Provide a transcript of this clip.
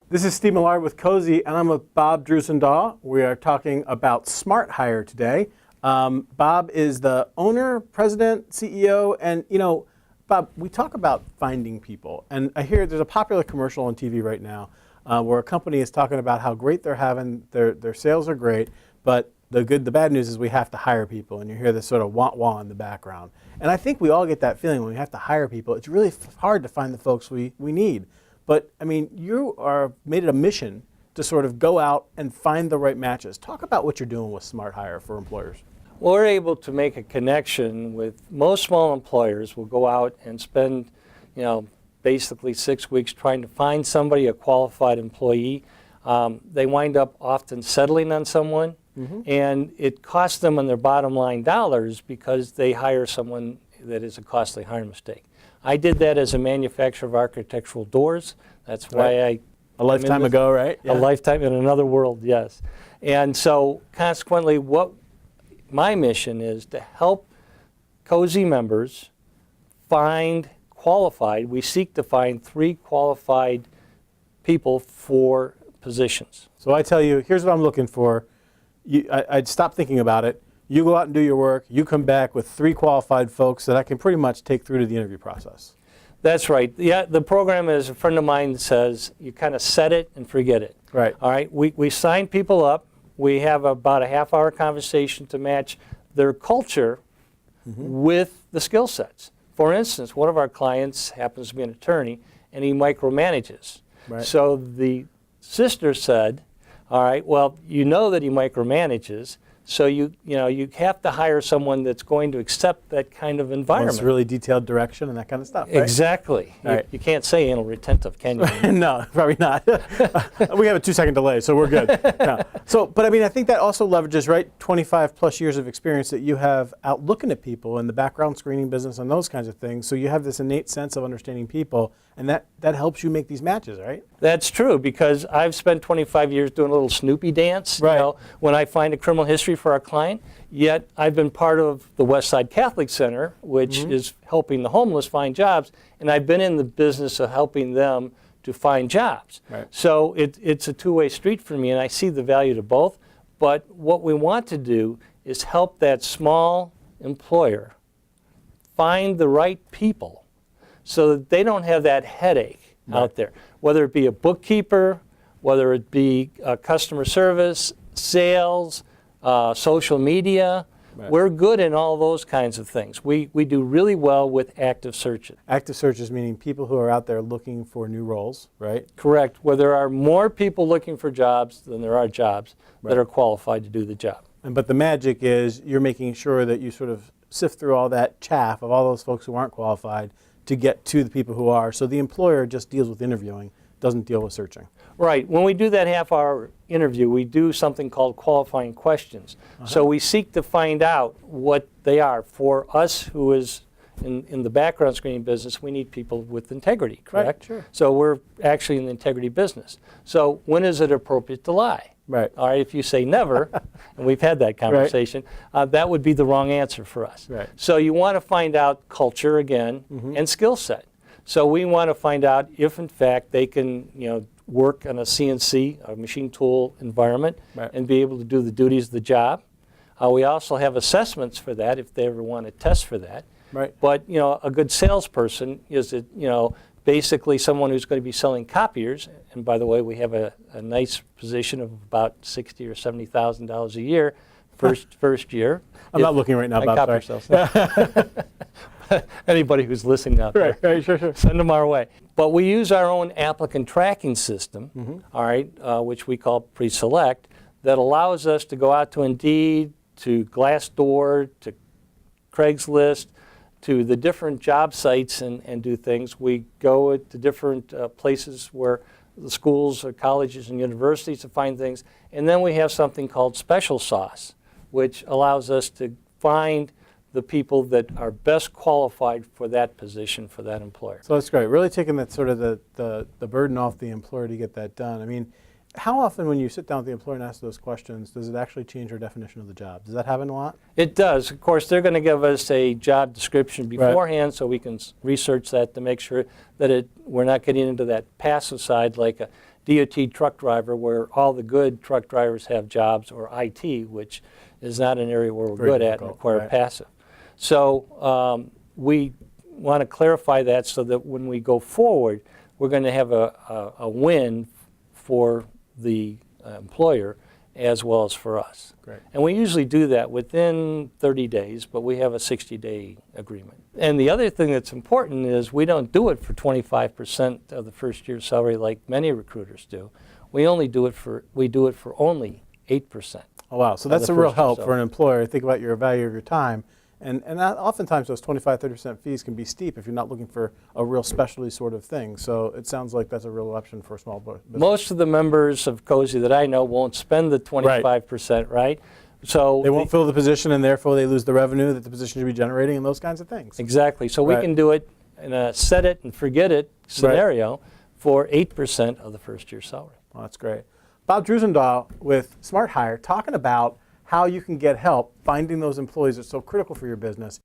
This is Steve Millard with COSE, and I'm with Bob Drusendahl. We are talking about Smart Hire today. Bob is the owner, president, CEO, and Bob, we talk about finding people, and I hear there's a popular commercial on TV right now where a company is talking about how great they're having, their sales are great, but the bad news is we have to hire people, and you hear this sort of wah-wah in the background. And I think we all get that feeling when we have to hire people. It's really hard to find the folks we need. But, I mean, you are made it a mission to sort of go out and find the right matches. Talk about what you're doing with Smart Hire for employers. Well, we're able to make a connection with most small employers. Will go out and spend, basically 6 weeks trying to find somebody, a qualified employee. They wind up often settling on someone, and it costs them on their bottom line dollars because they hire someone that is a costly hiring mistake. I did that as a manufacturer of architectural doors. That's why A lifetime ago, right? Yeah. A lifetime in another world, yes. And so consequently, what my mission is to help COSE members find qualified. We seek to find 3 qualified people for positions. So I tell you, here's what I'm looking for. I'd stop thinking about it. You go out and do your work. You come back with 3 qualified folks that I can pretty much take through to the interview process. That's right. Yeah, the program, as a friend of mine says, you kind of set it and forget it. Right. All right. We sign people up. We have about a half-hour conversation to match their culture with the skill sets. For instance, one of our clients happens to be an attorney, and he micromanages. Right. So the sister said, all right, well, you know that he micromanages, so you have to hire someone that's going to accept that kind of environment. Wants really detailed direction and that kind of stuff, right? Exactly. You can't say anal retentive, can you? No, probably not. We have a 2-second delay, so we're good. No. But I mean, I think that also leverages, right, 25 plus years of experience that you have out looking at people in the background screening business and those kinds of things. So you have this innate sense of understanding people, and that helps you make these matches, right? That's true, because I've spent 25 years doing a little Snoopy dance, right. When I find a criminal history for our client. Yet I've been part of the West Side Catholic Center, which is helping the homeless find jobs, and I've been in the business of helping them to find jobs. Right. So it's a two-way street for me, and I see the value to both. But what we want to do is help that small employer find the right people so that they don't have that headache out there, whether it be a bookkeeper, whether it be customer service, sales, social media. Right. We're good in all those kinds of things. We do really well with active searches. Active searches meaning people who are out there looking for new roles, right? Correct. Where there are more people looking for jobs than there are jobs that are qualified to do the job. But the magic is you're making sure that you sort of sift through all that chaff of all those folks who aren't qualified to get to the people who are. So the employer just deals with interviewing, doesn't deal with searching. Right. When we do that half-hour interview, we do something called qualifying questions. So we seek to find out what they are. For us, who is in the background screening business, we need people with integrity, correct? Right, sure. So we're actually in the integrity business. So when is it appropriate to lie? Right. All right, if you say never, and we've had that conversation, that would be the wrong answer for us. Right. So you want to find out culture again and skill set. So we want to find out if, in fact, they can, work on a CNC, a machine tool environment, and be able to do the duties of the job. We also have assessments for that if they ever want to test for that. Right. But a good salesperson is basically someone who's going to be selling copiers. And by the way, we have a nice position of about $60,000 or $70,000 a year first year. I'm not looking right now, Bob. Copy yourself. Anybody who's listening out there, sure. send them our way. But we use our own applicant tracking system, all right, which we call pre-select, that allows us to go out to Indeed, to Glassdoor, to Craigslist, to the different job sites and do things. We go to different places where the schools or colleges and universities to find things. And then we have something called special sauce, which allows us to find the people that are best qualified for that position, for that employer. So that's great. Really taking that sort of the burden off the employer to get that done. I mean, how often when you sit down with the employer and ask those questions, does it actually change your definition of the job? Does that happen a lot? It does. Of course, they're going to give us a job description beforehand so we can research that to make sure that we're not getting into that passive side like DOT truck driver, where all the good truck drivers have jobs, or IT, which is not an area where we're Very good at and difficult, require right. passive. So we want to clarify that so that when we go forward, we're going to have a win for the employer as well as for us. Great. And we usually do that within 30 days, but we have a 60-day agreement. And the other thing that's important is we don't do it for 25% of the first year's salary like many recruiters do. We do it for only 8%. Oh, wow. So of that's the a real first year help for salary. an employer. Think about your value of your time. And oftentimes those 25-30% fees can be steep if you're not looking for a real specialty sort of thing. So it sounds like that's a real option for a small business. Most of the members of COSE that I know won't spend the 25%, right? So They won't fill the position, and therefore they lose the revenue that the position should be generating, and those kinds of things. Exactly. So we Right. can do it in a set it and forget it scenario for 8% of the first year's salary. Well, that's great. Bob Drusendahl with Smart Hire talking about how you can get help finding those employees that's so critical for your business.